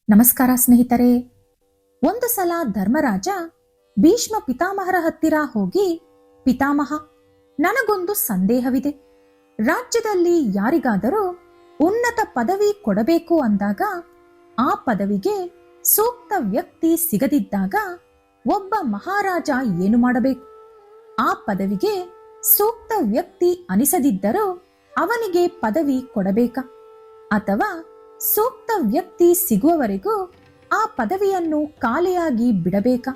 ನಮಸ್ಕಾರ ಸ್ನೇಹಿತರೆ. ಒಂದು ಸಲ ಧರ್ಮರಾಜ ಭೀಷ್ಮ ಪಿತಾಮಹರ ಹತ್ತಿರ ಹೋಗಿ, ಪಿತಾಮಹ, ನನಗೊಂದು ಸಂದೇಹವಿದೆ. ರಾಜ್ಯದಲ್ಲಿ ಯಾರಿಗಾದರೂ ಉನ್ನತ ಪದವಿ ಕೊಡಬೇಕು ಅಂದಾಗ ಆ ಪದವಿಗೆ ಸೂಕ್ತ ವ್ಯಕ್ತಿ ಸಿಗದಿದ್ದಾಗ ಒಬ್ಬ ಮಹಾರಾಜ ಏನು ಮಾಡಬೇಕು? ಆ ಪದವಿಗೆ ಸೂಕ್ತ ವ್ಯಕ್ತಿ ಅನಿಸದಿದ್ದರೂ ಅವನಿಗೆ ಪದವಿ ಕೊಡಬೇಕಾ, ಅಥವಾ ಸೂಕ್ತ ವ್ಯಕ್ತಿ ಸಿಗುವವರೆಗೂ ಆ ಪದವಿಯನ್ನು ಖಾಲಿಯಾಗಿ ಬಿಡಬೇಕಾ?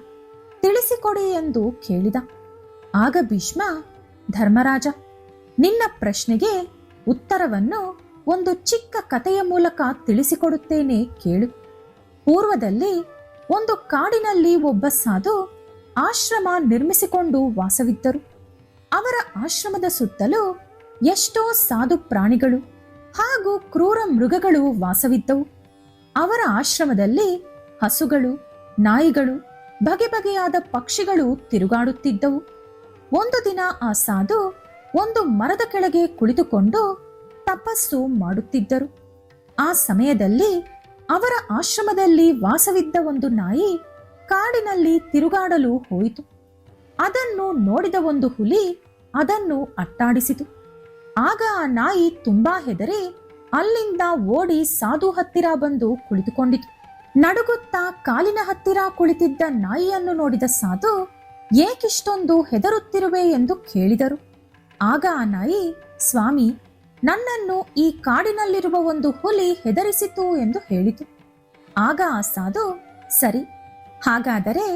ತಿಳಿಸಿಕೊಡಿ ಎಂದು ಕೇಳಿದ. ಆಗ ಭೀಷ್ಮ, ಧರ್ಮರಾಜ, ನಿನ್ನ ಪ್ರಶ್ನೆಗೆ ಉತ್ತರವನ್ನು ಒಂದು ಚಿಕ್ಕ ಕಥೆಯ ಮೂಲಕ ತಿಳಿಸಿಕೊಡುತ್ತೇನೆ, ಕೇಳು. ಪೂರ್ವದಲ್ಲಿ ಒಂದು ಕಾಡಿನಲ್ಲಿ ಒಬ್ಬ ಸಾಧು ಆಶ್ರಮ ನಿರ್ಮಿಸಿಕೊಂಡು ವಾಸವಿದ್ದರು. ಅವರ ಆಶ್ರಮದ ಸುತ್ತಲೂ ಎಷ್ಟೋ ಸಾಧು ಪ್ರಾಣಿಗಳು ಹಾಗೂ ಕ್ರೂರ ಮೃಗಗಳು ವಾಸವಿದ್ದವು. ಅವರ ಆಶ್ರಮದಲ್ಲಿ ಹಸುಗಳು, ನಾಯಿಗಳು, ಬಗೆ ಬಗೆಯಾದ ಪಕ್ಷಿಗಳು ತಿರುಗಾಡುತ್ತಿದ್ದವು. ಒಂದು ದಿನ ಆ ಸಾಧು ಒಂದು ಮರದ ಕೆಳಗೆ ಕುಳಿತುಕೊಂಡು ತಪಸ್ಸು ಮಾಡುತ್ತಿದ್ದರು. ಆ ಸಮಯದಲ್ಲಿ ಅವರ ಆಶ್ರಮದಲ್ಲಿ ವಾಸವಿದ್ದ ಒಂದು ನಾಯಿ ಕಾಡಿನಲ್ಲಿ ತಿರುಗಾಡಲು ಹೋಯಿತು. ಅದನ್ನು ನೋಡಿದ ಒಂದು ಹುಲಿ ಅದನ್ನು ಅಟ್ಟಾಡಿಸಿತು. ಆಗ ಆ ನಾಯಿ ತುಂಬಾ ಹೆದರಿ ಅಲ್ಲಿಂದ ಓಡಿ ಸಾಧು ಹತ್ತಿರ ಬಂದು ಕುಳಿತುಕೊಂಡಿತು. ನಡುಗುತ್ತಾ ಕಾಲಿನ ಹತ್ತಿರ ಕುಳಿತಿದ್ದ ನಾಯಿಯನ್ನು ನೋಡಿದ ಸಾಧು, ಏಕಿಷ್ಟೊಂದು ಹೆದರುತ್ತಿರುವೆ ಎಂದು ಕೇಳಿದರು. ಆಗ ಆ ನಾಯಿ, ಸ್ವಾಮಿ, ನನ್ನನ್ನು ಈ ಕಾಡಿನಲ್ಲಿರುವ ಒಂದು ಹುಲಿ ಹೆದರಿಸಿತು ಎಂದು ಹೇಳಿತು. ಆಗ ಆ ಸಾಧು, ಸರಿ, ಹಾಗಾದರೆ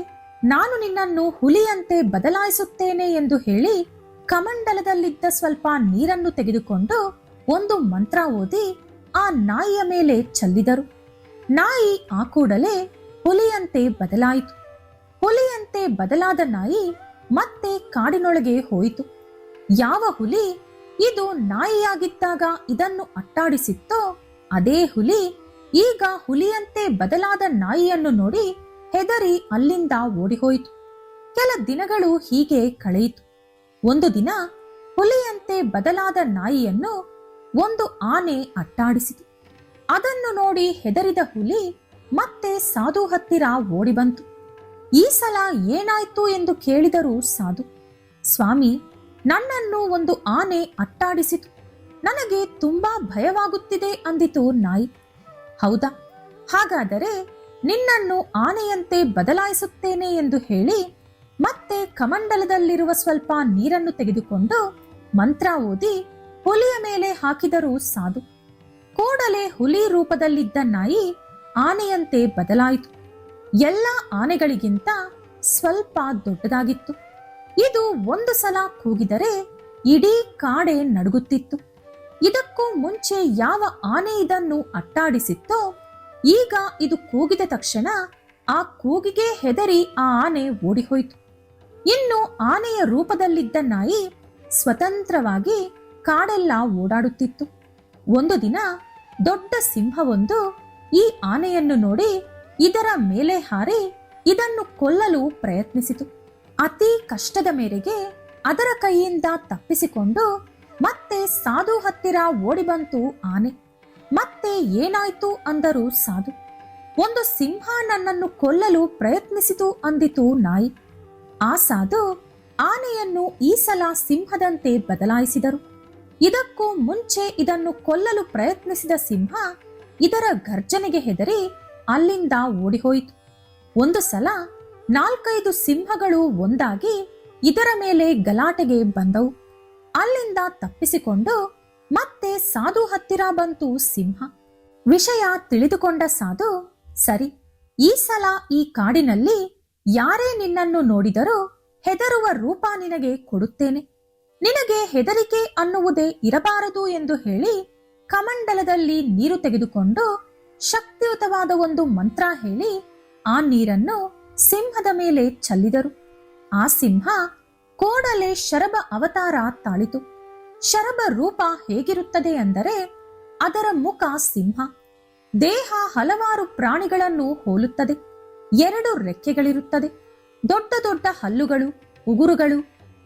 ನಾನು ನಿನ್ನನ್ನು ಹುಲಿಯಂತೆ ಬದಲಾಯಿಸುತ್ತೇನೆ ಎಂದು ಹೇಳಿ ಕಮಂಡಲದಲ್ಲಿದ್ದ ಸ್ವಲ್ಪ ನೀರನ್ನು ತೆಗೆದುಕೊಂಡು ಒಂದು ಮಂತ್ರ ಓದಿ ಆ ನಾಯಿಯ ಮೇಲೆ ಚೆಲ್ಲಿದರು. ನಾಯಿ ಆ ಕೂಡಲೇ ಹುಲಿಯಂತೆ ಬದಲಾಯಿತು. ಹುಲಿಯಂತೆ ಬದಲಾದ ನಾಯಿ ಮತ್ತೆ ಕಾಡಿನೊಳಗೆ ಹೋಯಿತು. ಯಾವ ಹುಲಿ ಇದು ನಾಯಿಯಾಗಿದ್ದಾಗ ಇದನ್ನು ಅಟ್ಟಾಡಿಸಿತ್ತೋ ಅದೇ ಹುಲಿ ಈಗ ಹುಲಿಯಂತೆ ಬದಲಾದ ನಾಯಿಯನ್ನು ನೋಡಿ ಹೆದರಿ ಅಲ್ಲಿಂದ ಓಡಿಹೋಯಿತು. ಕೆಲ ದಿನಗಳು ಹೀಗೆ ಕಳೆಯಿತು. ಒಂದು ದಿನ ಹುಲಿಯಂತೆ ಬದಲಾದ ನಾಯಿಯನ್ನು ಒಂದು ಆನೆ ಅಟ್ಟಾಡಿಸಿತು. ಅದನ್ನು ನೋಡಿ ಹೆದರಿದ ಹುಲಿ ಮತ್ತೆ ಸಾಧು ಹತ್ತಿರ ಓಡಿ ಬಂತು. ಈ ಸಲ ಏನಾಯ್ತು ಎಂದು ಕೇಳಿದರು ಸಾಧು. ಸ್ವಾಮಿ, ನನ್ನನ್ನು ಒಂದು ಆನೆ ಅಟ್ಟಾಡಿಸಿತು. ನನಗೆ ತುಂಬಾ ಭಯವಾಗುತ್ತಿದೆ ಅಂದಿತು ನಾಯಿ. ಹೌದಾ, ಹಾಗಾದರೆ ನಿನ್ನನ್ನು ಆನೆಯಂತೆ ಬದಲಾಯಿಸುತ್ತೇನೆ ಎಂದು ಹೇಳಿ ಮತ್ತೆ ಕಮಂಡಲದಲ್ಲಿರುವ ಸ್ವಲ್ಪ ನೀರನ್ನು ತೆಗೆದುಕೊಂಡು ಮಂತ್ರ ಓದಿ ಹುಲಿಯ ಮೇಲೆ ಹಾಕಿದರು ಸಾಧು. ಕೂಡಲೇ ಹುಲಿ ರೂಪದಲ್ಲಿದ್ದ ನಾಯಿ ಆನೆಯಂತೆ ಬದಲಾಯಿತು. ಎಲ್ಲ ಆನೆಗಳಿಗಿಂತ ಸ್ವಲ್ಪ ದೊಡ್ಡದಾಗಿತ್ತು. ಇದು ಒಂದು ಸಲ ಕೂಗಿದರೆ ಇಡೀ ಕಾಡೆ ನಡುಗುತ್ತಿತ್ತು. ಇದಕ್ಕೂ ಮುಂಚೆ ಯಾವ ಆನೆ ಇದನ್ನು ಅಟ್ಟಾಡಿಸಿತ್ತೋ ಈಗ ಇದು ಕೂಗಿದ ತಕ್ಷಣ ಆ ಕೂಗಿಗೆ ಹೆದರಿ ಆ ಆನೆ ಓಡಿಹೋಯಿತು. ಇನ್ನು ಆನೆಯ ರೂಪದಲ್ಲಿದ್ದ ನಾಯಿ ಸ್ವತಂತ್ರವಾಗಿ ಕಾಡೆಲ್ಲ ಓಡಾಡುತ್ತಿತ್ತು. ಒಂದು ದಿನ ದೊಡ್ಡ ಸಿಂಹವೊಂದು ಈ ಆನೆಯನ್ನು ನೋಡಿ ಇದರ ಮೇಲೆ ಹಾರಿ ಇದನ್ನು ಕೊಲ್ಲಲು ಪ್ರಯತ್ನಿಸಿತು. ಅತಿ ಕಷ್ಟದ ಮೇರೆಗೆ ಅದರ ಕೈಯಿಂದ ತಪ್ಪಿಸಿಕೊಂಡು ಮತ್ತೆ ಸಾಧು ಹತ್ತಿರ ಓಡಿ ಬಂತು ಆನೆ. ಮತ್ತೆ ಏನಾಯ್ತು ಅಂದರು ಸಾಧು. ಒಂದು ಸಿಂಹ ನನ್ನನ್ನು ಕೊಲ್ಲಲು ಪ್ರಯತ್ನಿಸಿತು ಅಂದಿತು ನಾಯಿ. ಆ ಸಾಧು ಆನೆಯನ್ನು ಈ ಸಲ ಸಿಂಹದಂತೆ ಬದಲಾಯಿಸಿದರು. ಇದಕ್ಕೂ ಮುಂಚೆ ಇದನ್ನು ಕೊಲ್ಲಲು ಪ್ರಯತ್ನಿಸಿದ ಸಿಂಹ ಇದರ ಗರ್ಜನೆಗೆ ಹೆದರಿ ಅಲ್ಲಿಂದ ಓಡಿಹೋಯಿತು. ಒಂದು ಸಲ 4-5 ಸಿಂಹಗಳು ಒಂದಾಗಿ ಇದರ ಮೇಲೆ ಗಲಾಟೆಗೆ ಬಂದವು. ಅಲ್ಲಿಂದ ತಪ್ಪಿಸಿಕೊಂಡು ಮತ್ತೆ ಸಾಧು ಹತ್ತಿರ ಬಂತು ಸಿಂಹ. ವಿಷಯ ತಿಳಿದುಕೊಂಡ ಸಾಧು, ಸರಿ, ಈ ಸಲ ಈ ಕಾಡಿನಲ್ಲಿ ಯಾರೇ ನಿನ್ನನ್ನು ನೋಡಿದರೂ ಹೆದರುವ ರೂಪ ನಿನಗೆ ಕೊಡುತ್ತೇನೆ. ನಿನಗೆ ಹೆದರಿಕೆ ಅನ್ನುವುದೇ ಇರಬಾರದು ಎಂದು ಹೇಳಿ ಕಮಂಡಲದಲ್ಲಿ ನೀರು ತೆಗೆದುಕೊಂಡು ಶಕ್ತಿಯುತವಾದ ಒಂದು ಮಂತ್ರ ಹೇಳಿ ಆ ನೀರನ್ನು ಸಿಂಹದ ಮೇಲೆ ಚೆಲ್ಲಿದರು. ಆ ಸಿಂಹ ಕೂಡಲೇ ಶರಭ ಅವತಾರ ತಾಳಿತು. ಶರಭ ರೂಪ ಹೇಗಿರುತ್ತದೆ ಅಂದರೆ ಅದರ ಮುಖ ಸಿಂಹ, ದೇಹ ಹಲವಾರು ಪ್ರಾಣಿಗಳನ್ನು ಹೋಲುತ್ತದೆ. 2 ರೆಕ್ಕೆಗಳಿರುತ್ತದೆ, ದೊಡ್ಡ ದೊಡ್ಡ ಹಲ್ಲುಗಳು, ಉಗುರುಗಳು,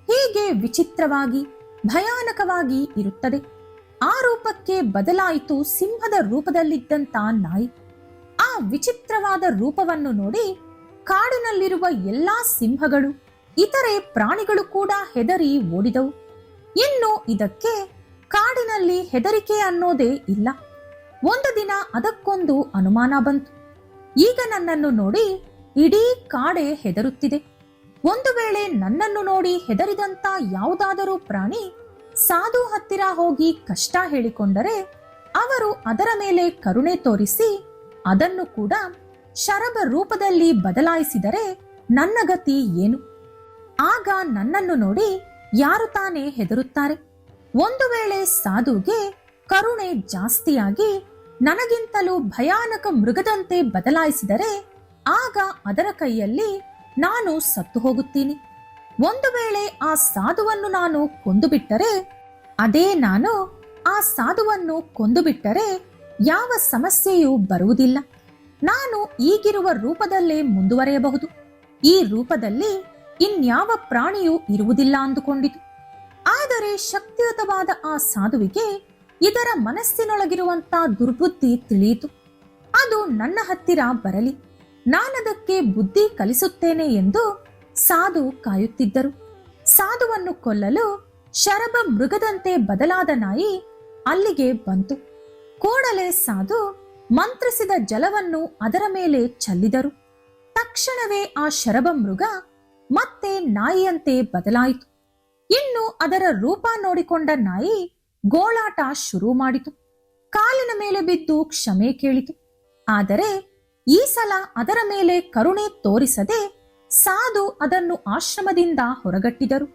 ಹೀಗೆ ವಿಚಿತ್ರವಾಗಿ ಭಯಾನಕವಾಗಿ ಇರುತ್ತದೆ. ಆ ರೂಪಕ್ಕೆ ಬದಲಾಯಿತು ಸಿಂಹದ ರೂಪದಲ್ಲಿದ್ದಂತ ನಾಯಿ. ಆ ವಿಚಿತ್ರವಾದ ರೂಪವನ್ನು ನೋಡಿ ಕಾಡಿನಲ್ಲಿರುವ ಎಲ್ಲಾ ಸಿಂಹಗಳು, ಇತರೆ ಪ್ರಾಣಿಗಳು ಕೂಡ ಹೆದರಿ ಓಡಿದವು. ಇನ್ನು ಇದಕ್ಕೆ ಕಾಡಿನಲ್ಲಿ ಹೆದರಿಕೆ ಅನ್ನೋದೇ ಇಲ್ಲ. ಒಂದು ದಿನ ಅದಕ್ಕೊಂದು ಅನುಮಾನ ಬಂತು. ಈಗ ನನ್ನನ್ನು ನೋಡಿ ಇಡೀ ಕಾಡೆ ಹೆದರುತ್ತಿದೆ. ಒಂದು ವೇಳೆ ನನ್ನನ್ನು ನೋಡಿ ಹೆದರಿದಂತ ಯಾವುದಾದರೂ ಪ್ರಾಣಿ ಸಾಧು ಹತ್ತಿರ ಹೋಗಿ ಕಷ್ಟ ಹೇಳಿಕೊಂಡರೆ, ಅವರು ಅದರ ಮೇಲೆ ಕರುಣೆ ತೋರಿಸಿ ಅದನ್ನು ಕೂಡ ಶರಭ ರೂಪದಲ್ಲಿ ಬದಲಾಯಿಸಿದರೆ ನನ್ನ ಗತಿ ಏನು? ಆಗ ನನ್ನನ್ನು ನೋಡಿ ಯಾರು ತಾನೇ ಹೆದರುತ್ತಾರೆ? ಒಂದು ವೇಳೆ ಸಾಧುಗೆ ಕರುಣೆ ಜಾಸ್ತಿಯಾಗಿ ನನಗಿಂತಲೂ ಭಯಾನಕ ಮೃಗದಂತೆ ಬದಲಾಯಿಸಿದರೆ, ಆಗ ಅದರ ಕೈಯಲ್ಲಿ ನಾನು ಸತ್ತು ಹೋಗುತ್ತೀನಿ. ಒಂದು ವೇಳೆ ಆ ಸಾಧುವನ್ನು ನಾನು ಕೊಂದು ಬಿಟ್ಟರೆ, ಅದೇ ನಾನು ಆ ಸಾಧುವನ್ನು ಕೊಂದು ಬಿಟ್ಟರೆ ಯಾವ ಸಮಸ್ಯೆಯೂ ಬರುವುದಿಲ್ಲ. ನಾನು ಈಗಿರುವ ರೂಪದಲ್ಲೇ ಮುಂದುವರೆಯಬಹುದು. ಈ ರೂಪದಲ್ಲಿ ಇನ್ಯಾವ ಪ್ರಾಣಿಯೂ ಇರುವುದಿಲ್ಲ ಅಂದುಕೊಂಡಿತು. ಆದರೆ ಶಕ್ತಿಯುತವಾದ ಆ ಸಾಧುವಿಗೆ ಇದರ ಮನಸ್ಸಿನೊಳಗಿರುವಂತ ದುರ್ಬುದ್ಧಿ ತಿಳಿಯಿತು. ಅದು ನನ್ನ ಹತ್ತಿರ ಬರಲಿ, ನಾನದಕ್ಕೆ ಬುದ್ಧಿ ಕಲಿಸುತ್ತೇನೆ ಎಂದು ಸಾಧು ಕಾಯುತ್ತಿದ್ದರು. ಸಾಧುವನ್ನು ಕೊಲ್ಲಲು ಶರಭ ಮೃಗದಂತೆ ಬದಲಾದ ನಾಯಿ ಅಲ್ಲಿಗೆ ಬಂತು. ಕೂಡಲೇ ಸಾಧು ಮಂತ್ರಿಸಿದ ಜಲವನ್ನು ಅದರ ಮೇಲೆ ಚೆಲ್ಲಿದರು. ತಕ್ಷಣವೇ ಆ ಶರಭ ಮೃಗ ಮತ್ತೆ ನಾಯಿಯಂತೆ ಬದಲಾಯಿತು. ಇನ್ನು ಅದರ ರೂಪ ನೋಡಿಕೊಂಡ ನಾಯಿ ಗೋಳಾಟ ಶುರು ಮಾಡಿತು. ಕಾಲಿನ ಮೇಲೆ ಬಿದ್ದು ಕ್ಷಮೆ ಕೇಳಿತು. ಆದರೆ ಈ ಸಲ ಅದರ ಮೇಲೆ ಕರುಣೆ ತೋರಿಸದೆ ಸಾಧು ಅದನ್ನು ಆಶ್ರಮದಿಂದ ಹೊರಗಟ್ಟಿದರು.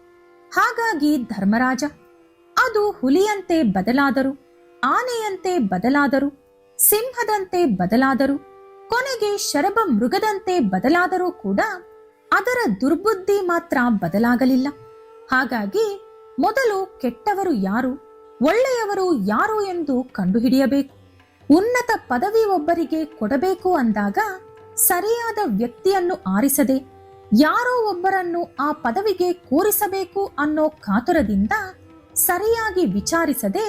ಹಾಗಾಗಿ ಧರ್ಮರಾಜ ಅದು ಹುಲಿಯಂತೆ ಬದಲಾದರು, ಆನೆಯಂತೆ ಬದಲಾದರು, ಸಿಂಹದಂತೆ ಬದಲಾದರು, ಕೊನೆಗೆ ಶರಭ ಮೃಗದಂತೆ ಬದಲಾದರೂ ಕೂಡ ಅದರ ದುರ್ಬುದ್ಧಿ ಮಾತ್ರ ಬದಲಾಗಲಿಲ್ಲ. ಹಾಗಾಗಿ ಮೊದಲು ಕೆಟ್ಟವರು ಯಾರು, ಒಳ್ಳೆಯವರು ಯಾರು ಎಂದು ಕಂಡುಹಿಡಿಯಬೇಕು. ಉನ್ನತ ಪದವಿ ಒಬ್ಬರಿಗೆ ಕೊಡಬೇಕು ಅಂದಾಗ ಸರಿಯಾದ ವ್ಯಕ್ತಿಯನ್ನು ಆರಿಸದೆ ಯಾರೋ ಒಬ್ಬರನ್ನು ಆ ಪದವಿಗೆ ಕೂರಿಸಬೇಕು ಅನ್ನೋ ಕಾತುರದಿಂದ ಸರಿಯಾಗಿ ವಿಚಾರಿಸದೆ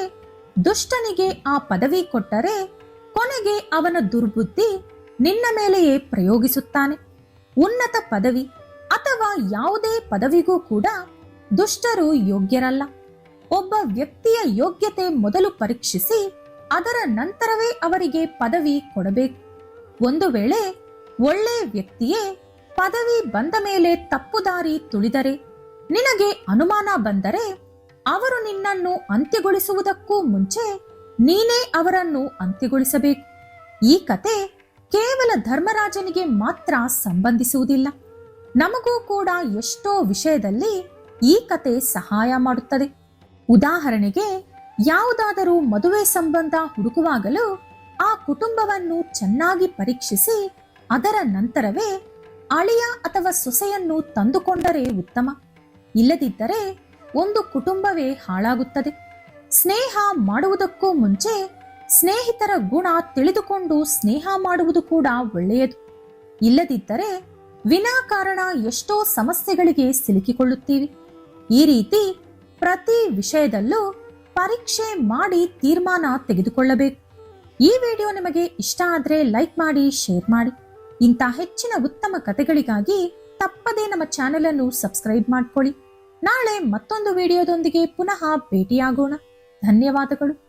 ದುಷ್ಟನಿಗೆ ಆ ಪದವಿ ಕೊಟ್ಟರೆ, ಕೊನೆಗೆ ಅವನ ದುರ್ಬುದ್ಧಿ ನಿನ್ನ ಮೇಲೆಯೇ ಪ್ರಯೋಗಿಸುತ್ತಾನೆ. ಉನ್ನತ ಪದವಿ ಅಥವಾ ಯಾವುದೇ ಪದವಿಗೂ ಕೂಡ ದುಷ್ಟರು ಯೋಗ್ಯರಲ್ಲ. ಒಬ್ಬ ವ್ಯಕ್ತಿಯ ಯೋಗ್ಯತೆ ಮೊದಲು ಪರೀಕ್ಷಿಸಿ ಅದರ ನಂತರವೇ ಅವರಿಗೆ ಪದವಿ ಕೊಡಬೇಕು. ಒಂದು ವೇಳೆ ಒಳ್ಳೆ ವ್ಯಕ್ತಿಯೇ ಪದವಿ ಬಂದ ಮೇಲೆ ತಪ್ಪು ದಾರಿ ತುಳಿದರೆ, ನಿನಗೆ ಅನುಮಾನ ಬಂದರೆ, ಅವರು ನಿನ್ನನ್ನು ಅಂತ್ಯಗೊಳಿಸುವುದಕ್ಕೂ ಮುಂಚೆ ನೀನೇ ಅವರನ್ನು ಅಂತ್ಯಗೊಳಿಸಬೇಕು. ಈ ಕತೆ ಕೇವಲ ಧರ್ಮರಾಜನಿಗೆ ಮಾತ್ರ ಸಂಬಂಧಿಸುವುದಿಲ್ಲ. ನಮಗೂ ಕೂಡ ಎಷ್ಟೋ ವಿಷಯದಲ್ಲಿ ಈ ಕತೆ ಸಹಾಯ ಮಾಡುತ್ತದೆ. ಉದಾಹರಣೆಗೆ, ಯಾವುದಾದರೂ ಮದುವೆ ಸಂಬಂಧ ಹುಡುಕುವಾಗಲೂ ಆ ಕುಟುಂಬವನ್ನು ಚೆನ್ನಾಗಿ ಪರೀಕ್ಷಿಸಿ ಅದರ ನಂತರವೇ ಅಳಿಯ ಅಥವಾ ಸೊಸೆಯನ್ನು ತಂದುಕೊಂಡರೆ ಉತ್ತಮ. ಇಲ್ಲದಿದ್ದರೆ ಒಂದು ಕುಟುಂಬವೇ ಹಾಳಾಗುತ್ತದೆ. ಸ್ನೇಹ ಮಾಡುವುದಕ್ಕೂ ಮುಂಚೆ ಸ್ನೇಹಿತರ ಗುಣ ತಿಳಿದುಕೊಂಡು ಸ್ನೇಹ ಮಾಡುವುದು ಕೂಡ ಒಳ್ಳೆಯದು. ಇಲ್ಲದಿದ್ದರೆ ವಿನಾಕಾರಣ ಎಷ್ಟೋ ಸಮಸ್ಯೆಗಳಿಗೆ ಸಿಲುಕಿಕೊಳ್ಳುತ್ತೀವಿ. ಈ ರೀತಿ ಪ್ರತಿ ವಿಷಯದಲ್ಲೂ ಪರೀಕ್ಷೆ ಮಾಡಿ ತೀರ್ಮಾನ ತೆಗೆದುಕೊಳ್ಳಬೇಕು. ಈ ವಿಡಿಯೋ ನಿಮಗೆ ಇಷ್ಟ ಆದರೆ ಲೈಕ್ ಮಾಡಿ, ಶೇರ್ ಮಾಡಿ. ಇಂಥ ಹೆಚ್ಚಿನ ಉತ್ತಮ ಕಥೆಗಳಿಗಾಗಿ ತಪ್ಪದೇ ನಮ್ಮ ಚಾನೆಲ್ ಅನ್ನು ಸಬ್ಸ್ಕ್ರೈಬ್ ಮಾಡ್ಕೊಳ್ಳಿ. ನಾಳೆ ಮತ್ತೊಂದು ವಿಡಿಯೋದೊಂದಿಗೆ ಪುನಃ ಭೇಟಿಯಾಗೋಣ. ಧನ್ಯವಾದಗಳು.